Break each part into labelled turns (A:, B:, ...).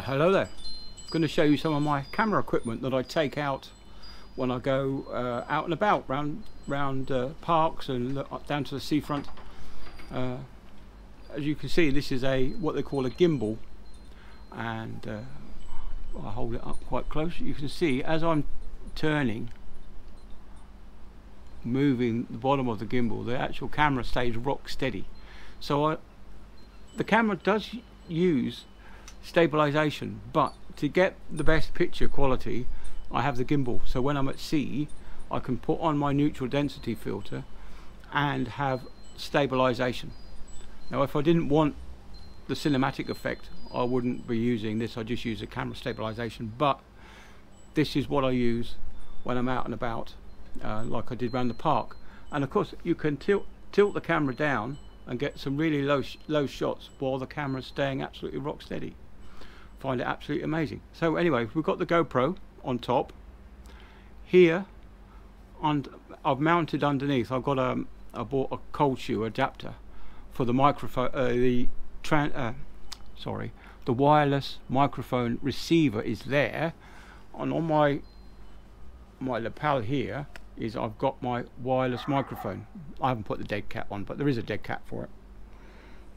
A: Hello there. I'm going to show you some of my camera equipment that I take out when I go out and about round parks and down to the seafront. As you can see, this is what they call a gimbal, and I'll hold it up quite close. You can see as I'm moving the bottom of the gimbal, the actual camera stays rock steady. So the camera does use stabilization, but to get the best picture quality I have the gimbal, so when I'm at sea I can put on my neutral density filter and have stabilization. Now if I didn't want the cinematic effect I wouldn't be using this, I just use the camera stabilization, but this is what I use when I'm out and about, like I did around the park. And of course you can tilt the camera down and get some really low shots while the camera's staying absolutely rock steady. Find it absolutely amazing. So anyway, we've got the GoPro on top here, and I've mounted underneath. I've got I bought a cold shoe adapter for the microphone, the wireless microphone receiver is there, and on my lapel here is I've got my wireless microphone. I haven't put the dead cat on, but there is a dead cat for it,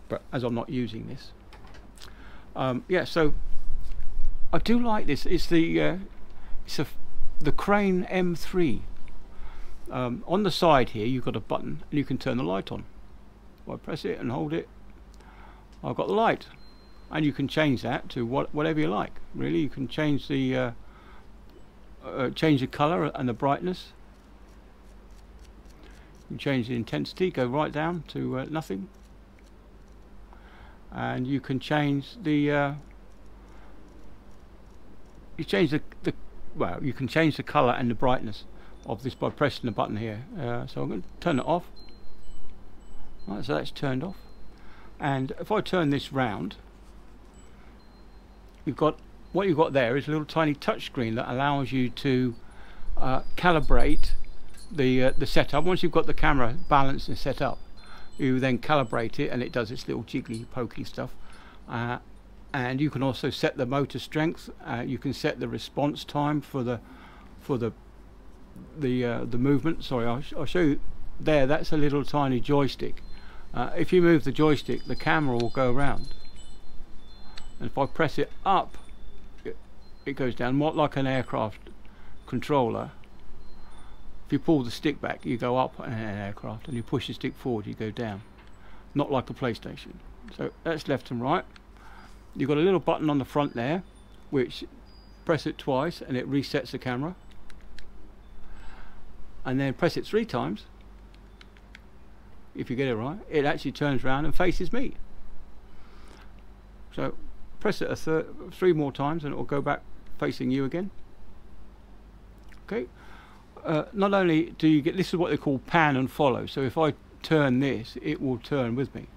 A: but as I'm not using this, yeah, so I do like this. It's the Crane M3. On the side here you've got a button and you can turn the light on. If I press it and hold it, I've got the light, and you can change that to whatever you like. Really, you can change the color and the brightness. You can change the intensity, go right down to nothing, and you can change the you can change the color and the brightness of this by pressing the button here. So I'm going to turn it off. Right, so that's turned off, and if I turn this round, what you've got there is a little tiny touch screen that allows you to calibrate the setup. Once you've got the camera balanced and set up, you then calibrate it, and it does its little jiggly pokey stuff. And you can also set the motor strength. You can set the response time for the movement. Sorry, I'll show you there. That's a little tiny joystick. If you move the joystick, the camera will go around, and if I press it up, it goes down, more like an aircraft controller. If you pull the stick back, you go up in an aircraft, and you push the stick forward, you go down. Not like a PlayStation. So that's left and right. You've got a little button on the front there, which press it twice and it resets the camera, and then press it 3 times. If you get it right, it actually turns around and faces me. So press it 3 more times and it will go back facing you again. Okay. Not only do you get, this is what they call pan and follow. So if I turn this, it will turn with me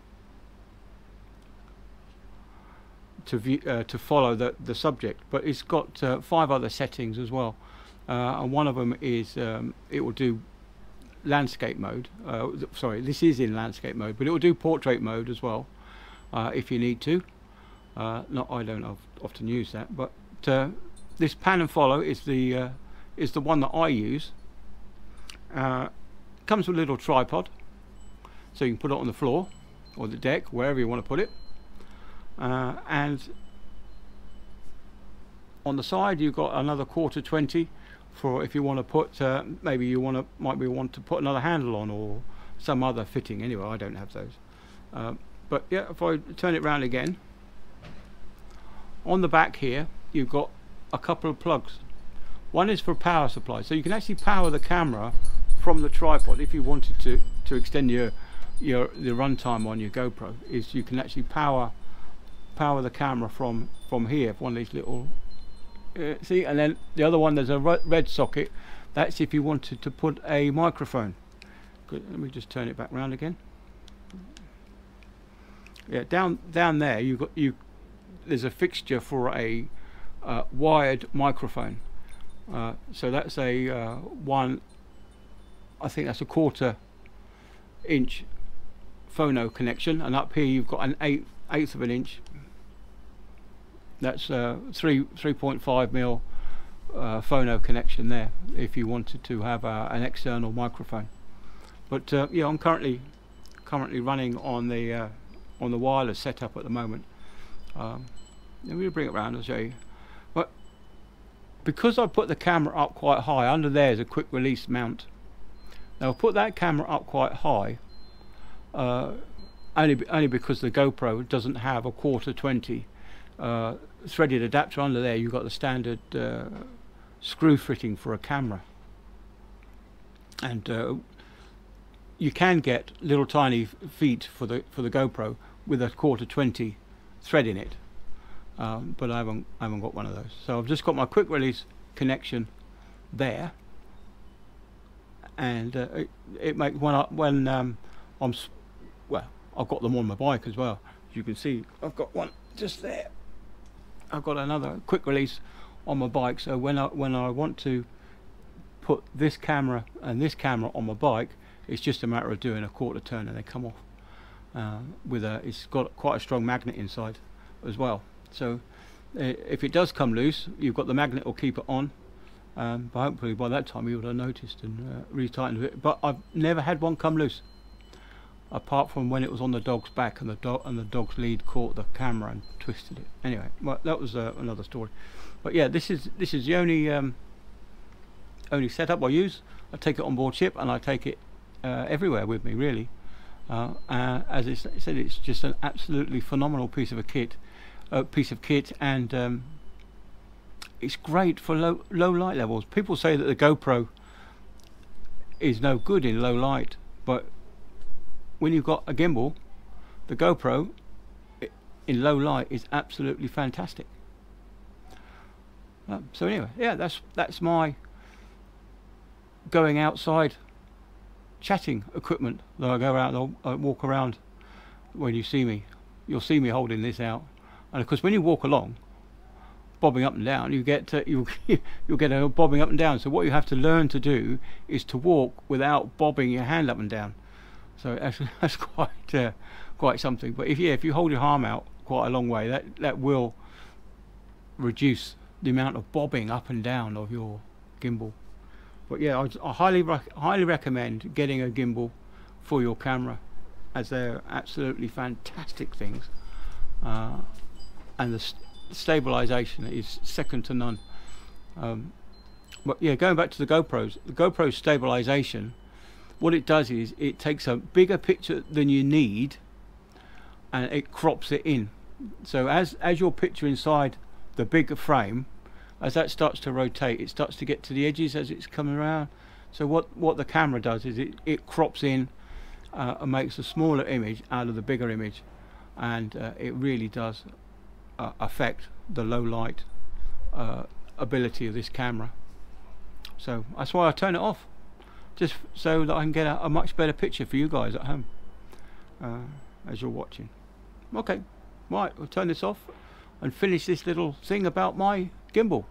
A: to follow the subject. But it's got 5 other settings as well, and one of them is it will do landscape mode. Sorry, this is in landscape mode, but it will do portrait mode as well if you need to. I don't often use that, but this pan and follow is the one that I use. Comes with a little tripod, so you can put it on the floor or the deck, wherever you want to put it. And on the side you've got another 1/4-20 for if you want to put maybe you might want to put another handle on or some other fitting. Anyway, I don't have those, but yeah, if I turn it round again, on the back here you've got a couple of plugs. One is for power supply, so you can actually power the camera from the tripod. If you wanted to extend the runtime on your GoPro, is you can actually power the camera from here, one of these little see. And then the other one, there's a red socket. That's if you wanted to put a microphone. Good, let me just turn it back round again. Yeah, down there there's a fixture for a wired microphone. So that's a I think that's a 1/4 inch phono connection, and up here you've got an eighth of an inch That's 3.5mm phono connection there, if you wanted to have an external microphone. But yeah, I'm currently running on the wireless setup at the moment. Let me bring it around and show you. But because I put the camera up quite high, under there is a quick release mount. Now I'll put that camera up quite high only because the GoPro doesn't have a 1/4-20 threaded adapter under there. You've got the standard screw fitting for a camera, and you can get little tiny feet for the GoPro with a 1/4-20 thread in it, but I haven't got one of those. So I've just got my quick release connection there, and it makes when I'm well, I've got them on my bike as well. As you can see, I've got one just there. I've got another quick release on my bike, so when I want to put this camera and this camera on my bike, it's just a matter of doing a 1/4 turn and they come off. It's got quite a strong magnet inside as well, so if it does come loose, you've got the magnet will keep it on, but hopefully by that time you would have noticed and retightened it. But I've never had one come loose, apart from when it was on the dog's back and the dog's lead caught the camera and twisted it. Anyway, well, that was another story. But yeah, this is the only setup I use. I take it on board ship and I take it everywhere with me, really. As I said, it's just an absolutely phenomenal piece of kit, and it's great for low light levels. People say that the GoPro is no good in low light, but when you've got a gimbal, the GoPro in low light is absolutely fantastic. So anyway, yeah, that's my going outside chatting equipment that I go around. I walk around. When you see me, you'll see me holding this out, and of course when you walk along bobbing up and down, you get you'll get a bobbing up and down. So what you have to learn to do is to walk without bobbing your hand up and down. So that's quite something. But if you hold your arm out quite a long way, that will reduce the amount of bobbing up and down of your gimbal. But yeah, I highly recommend getting a gimbal for your camera, as they're absolutely fantastic things, and the stabilization is second to none. But yeah, going back to the GoPro stabilization, what it does is it takes a bigger picture than you need and it crops it in. So as your picture inside the bigger frame, as that starts to rotate, it starts to get to the edges as it's coming around. So what the camera does is it crops in and makes a smaller image out of the bigger image, and it really does affect the low light ability of this camera. So that's why I turn it off, just so that I can get a much better picture for you guys at home as you're watching. Okay, right, I'll turn this off and finish this little thing about my gimbal.